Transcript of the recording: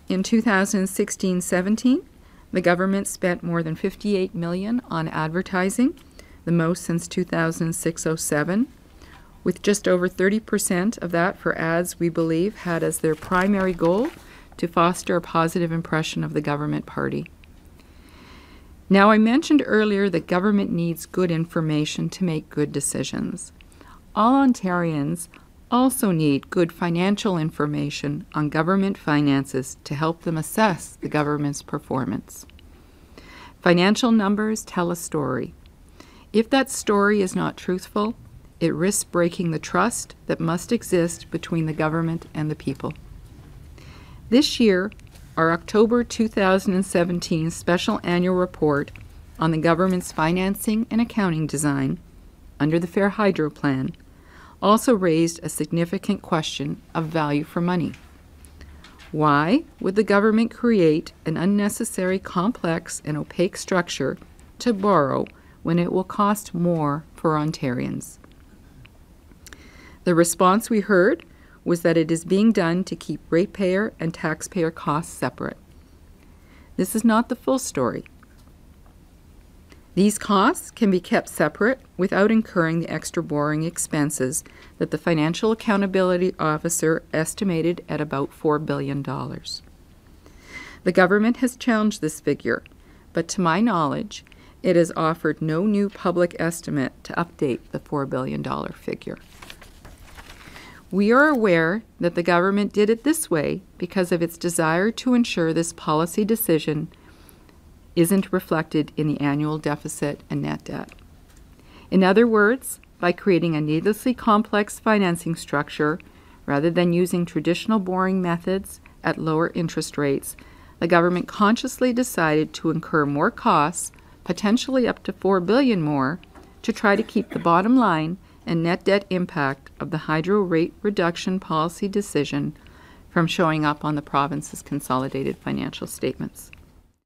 In 2016-17, the government spent more than $58 million on advertising, the most since 2006-07, with just over 30% of that for ads we believe had as their primary goal to foster a positive impression of the government party. Now, I mentioned earlier that government needs good information to make good decisions. All Ontarians also need good financial information on government finances to help them assess the government's performance. Financial numbers tell a story. If that story is not truthful, it risks breaking the trust that must exist between the government and the people. This year, our October 2017 Special Annual Report on the government's financing and accounting design under the Fair Hydro Plan also raised a significant question of value for money. Why would the government create an unnecessary, complex, and opaque structure to borrow when it will cost more for Ontarians? The response we heard was that it is being done to keep ratepayer and taxpayer costs separate. This is not the full story. These costs can be kept separate without incurring the extra borrowing expenses that the Financial Accountability Officer estimated at about $4 billion. The government has challenged this figure, but to my knowledge, it has offered no new public estimate to update the $4 billion figure. We are aware that the government did it this way because of its desire to ensure this policy decision isn't reflected in the annual deficit and net debt. In other words, by creating a needlessly complex financing structure rather than using traditional borrowing methods at lower interest rates, the government consciously decided to incur more costs, potentially up to $4 billion more, to try to keep the bottom line and net debt impact of the hydro rate reduction policy decision from showing up on the province's consolidated financial statements.